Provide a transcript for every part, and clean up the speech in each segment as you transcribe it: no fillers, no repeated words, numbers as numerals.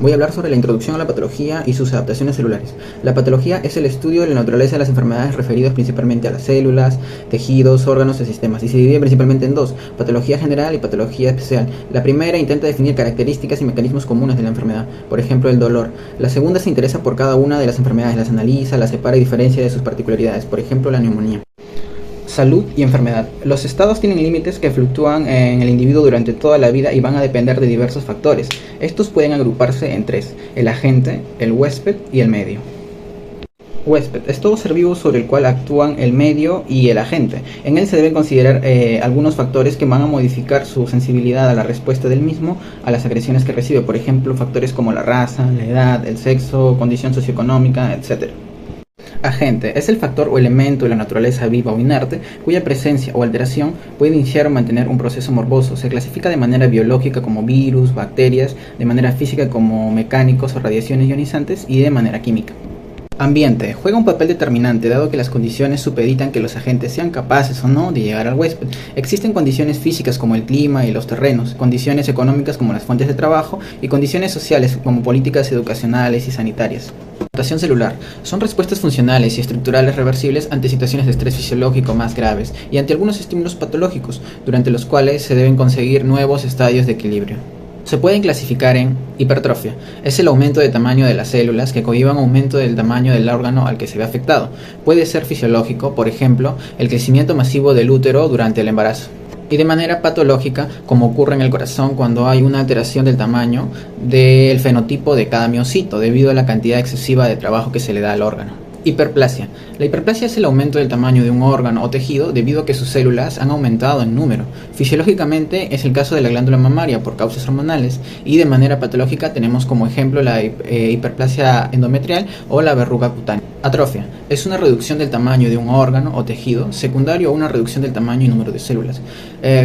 Voy a hablar sobre la introducción a la patología y sus adaptaciones celulares. La patología es el estudio de la naturaleza de las enfermedades referidas principalmente a las células, tejidos, órganos y sistemas, y se divide principalmente en dos: patología general y patología especial. La primera intenta definir características y mecanismos comunes de la enfermedad, por ejemplo el dolor. La segunda se interesa por cada una de las enfermedades, las analiza, las separa y diferencia de sus particularidades, por ejemplo la neumonía. Salud y enfermedad. Los estados tienen límites que fluctúan en el individuo durante toda la vida y van a depender de diversos factores. Estos pueden agruparse en tres: el agente, el huésped y el medio. Huésped es todo ser vivo sobre el cual actúan el medio y el agente. En él se deben considerar algunos factores que van a modificar su sensibilidad a la respuesta del mismo a las agresiones que recibe, por ejemplo factores como la raza, la edad, el sexo, condición socioeconómica, etc. Agente es el factor o elemento de la naturaleza viva o inerte cuya presencia o alteración puede iniciar o mantener un proceso morboso. Se clasifica de manera biológica como virus, bacterias, de manera física como mecánicos o radiaciones ionizantes y de manera química. Ambiente. Juega un papel determinante dado que las condiciones supeditan que los agentes sean capaces o no de llegar al huésped. Existen condiciones físicas como el clima y los terrenos, condiciones económicas como las fuentes de trabajo y condiciones sociales como políticas educacionales y sanitarias. Adaptación celular. Son respuestas funcionales y estructurales reversibles ante situaciones de estrés fisiológico más graves y ante algunos estímulos patológicos, durante los cuales se deben conseguir nuevos estadios de equilibrio. Se pueden clasificar en hipertrofia. Es el aumento de tamaño de las células que conlleva un aumento del tamaño del órgano al que se ve afectado. Puede ser fisiológico, por ejemplo, el crecimiento masivo del útero durante el embarazo. Y de manera patológica, como ocurre en el corazón cuando hay una alteración del tamaño del fenotipo de cada miocito debido a la cantidad excesiva de trabajo que se le da al órgano. Hiperplasia. La hiperplasia es el aumento del tamaño de un órgano o tejido debido a que sus células han aumentado en número. Fisiológicamente es el caso de la glándula mamaria por causas hormonales, y de manera patológica tenemos como ejemplo la hiperplasia endometrial o la verruga cutánea. Atrofia es una reducción del tamaño de un órgano o tejido secundario a una reducción del tamaño y número de células.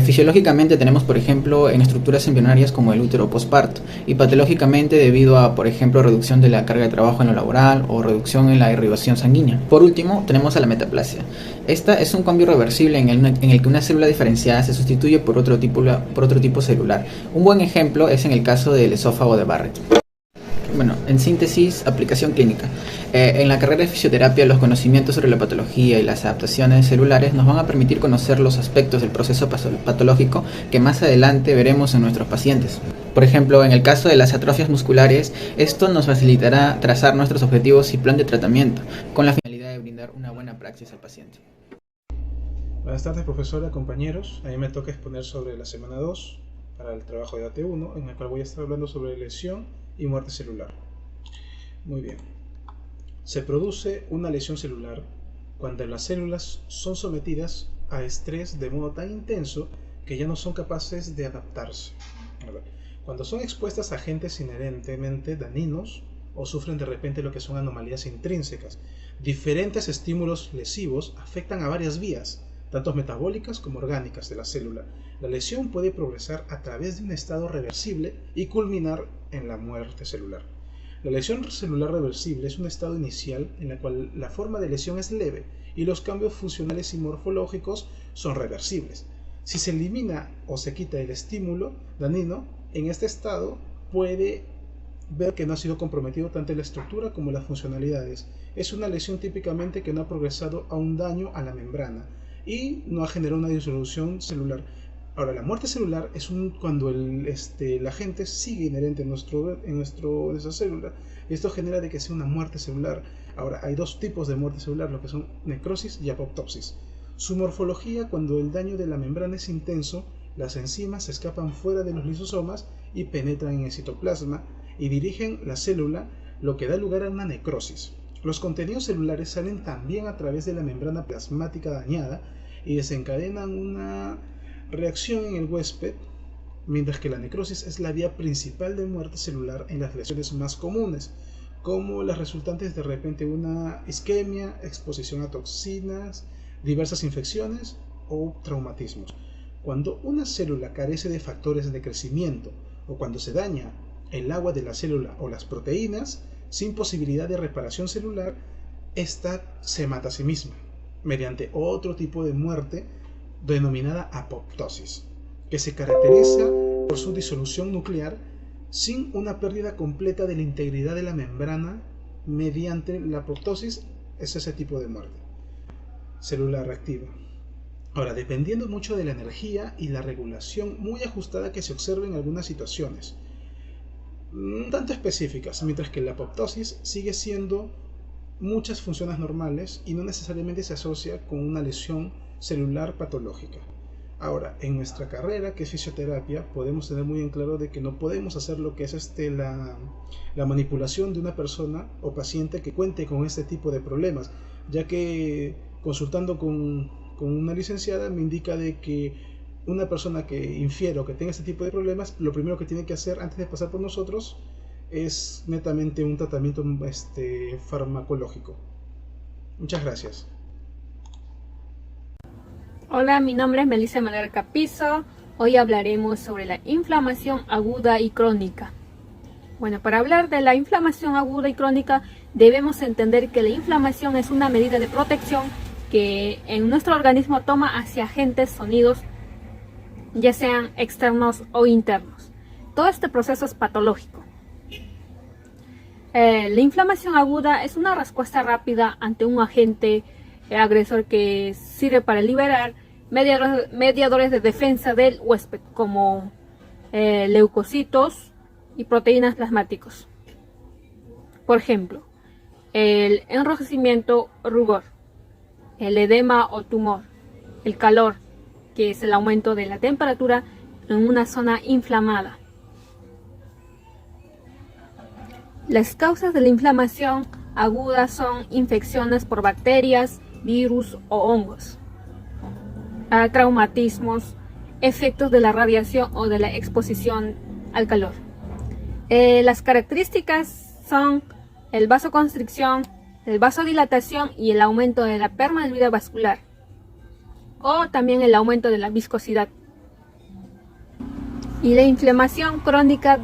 Fisiológicamente tenemos, por ejemplo, en estructuras embrionarias como el útero posparto, y patológicamente debido a, por ejemplo, reducción de la carga de trabajo en lo laboral o reducción en la irrigación sanguínea. Por último, tenemos a la metaplasia. Esta es un cambio reversible en el que una célula diferenciada se sustituye por otro tipo celular. Un buen ejemplo es en el caso del esófago de Barrett. Bueno, en síntesis, aplicación clínica. En la carrera de fisioterapia, los conocimientos sobre la patología y las adaptaciones celulares nos van a permitir conocer los aspectos del proceso patológico que más adelante veremos en nuestros pacientes. Por ejemplo, en el caso de las atrofias musculares, esto nos facilitará trazar nuestros objetivos y plan de tratamiento, con la finalidad de brindar una buena praxis al paciente. Buenas tardes, profesora, compañeros. A mí me toca exponer sobre la semana 2 para el trabajo de AT1, en el cual voy a estar hablando sobre lesión y muerte celular. Muy bien. Se produce una lesión celular cuando las células son sometidas a estrés de modo tan intenso que ya no son capaces de adaptarse. Cuando son expuestas a agentes inherentemente dañinos o sufren de repente lo que son anomalías intrínsecas, diferentes estímulos lesivos afectan a varias vías, tanto metabólicas como orgánicas de la célula. La lesión puede progresar a través de un estado reversible y culminar en la muerte celular. La lesión celular reversible es un estado inicial en el cual la forma de lesión es leve y los cambios funcionales y morfológicos son reversibles. Si se elimina o se quita el estímulo dañino, en este estado puede ver que no ha sido comprometido tanto la estructura como las funcionalidades. Es una lesión típicamente que no ha progresado a un daño a la membrana y no ha generado una disolución celular. Ahora, la muerte celular es cuando el agente sigue inherente en nuestra célula, y esto genera de que sea una muerte celular. Ahora, hay dos tipos de muerte celular, lo que son necrosis y apoptosis. Su morfología: cuando el daño de la membrana es intenso, las enzimas se escapan fuera de los lisosomas y penetran en el citoplasma y dirigen la célula, lo que da lugar a una necrosis. Los contenidos celulares salen también a través de la membrana plasmática dañada y desencadenan una reacción en el huésped, mientras que la necrosis es la vía principal de muerte celular en las lesiones más comunes, como las resultantes de repente una isquemia, exposición a toxinas, diversas infecciones o traumatismos. Cuando una célula carece de factores de crecimiento o cuando se daña el agua de la célula o las proteínas, sin posibilidad de reparación celular, esta se mata a sí misma mediante otro tipo de muerte denominada apoptosis, que se caracteriza por su disolución nuclear sin una pérdida completa de la integridad de la membrana mediante la apoptosis. Es ese tipo de muerte celular reactiva. Ahora, dependiendo mucho de la energía y la regulación muy ajustada que se observa en algunas situaciones, un tanto específicas, mientras que la apoptosis sigue siendo muchas funciones normales y no necesariamente se asocia con una lesión celular patológica. Ahora, en nuestra carrera, que es fisioterapia, podemos tener muy en claro de que no podemos hacer lo que es la manipulación de una persona o paciente que cuente con este tipo de problemas, ya que consultando con una licenciada me indica de que una persona que infiere o que tenga este tipo de problemas, lo primero que tiene que hacer antes de pasar por nosotros es netamente un tratamiento farmacológico. Muchas gracias. Hola, mi nombre es Melissa Manuel Capizo. Hoy hablaremos sobre la inflamación aguda y crónica. Bueno, para hablar de la inflamación aguda y crónica debemos entender que la inflamación es una medida de protección que en nuestro organismo toma hacia agentes sonidos, ya sean externos o internos. Todo este proceso es patológico. La inflamación aguda es una respuesta rápida ante un agente agresor que sirve para liberar mediadores de defensa del huésped, como leucocitos y proteínas plasmáticos. Por ejemplo, el enrojecimiento o rugor, el edema o tumor, el calor, que es el aumento de la temperatura en una zona inflamada. Las causas de la inflamación aguda son infecciones por bacterias, virus o hongos, traumatismos, efectos de la radiación o de la exposición al calor. Las características son el vasoconstricción, el vasodilatación y el aumento de la permeabilidad vascular, o también el aumento de la viscosidad. Y la inflamación crónica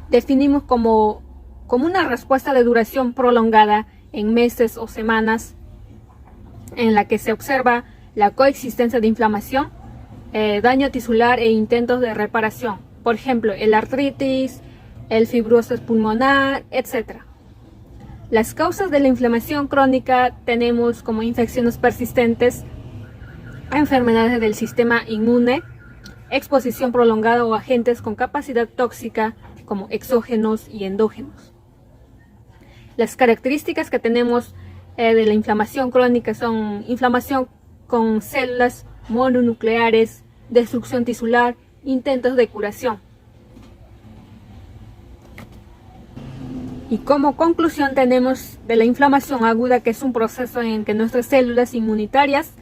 definimos como una respuesta de duración prolongada en meses o semanas en la que se observa la coexistencia de inflamación, daño tisular e intentos de reparación. Por ejemplo, el artritis, el fibrosis pulmonar, etc. Las causas de la inflamación crónica tenemos como infecciones persistentes, enfermedades del sistema inmune, exposición prolongada o agentes con capacidad tóxica como exógenos y endógenos. Las características que tenemos de la inflamación crónica son inflamación con células mononucleares, destrucción tisular, intentos de curación. Y como conclusión tenemos de la inflamación aguda, que es un proceso en que nuestras células inmunitarias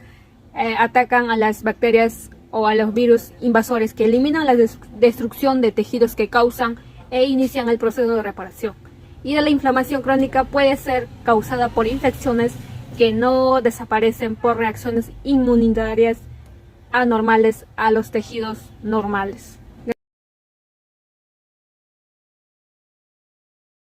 atacan a las bacterias o a los virus invasores que eliminan la destrucción de tejidos que causan e inician el proceso de reparación. Y de la inflamación crónica puede ser causada por infecciones que no desaparecen por reacciones inmunitarias anormales a los tejidos normales.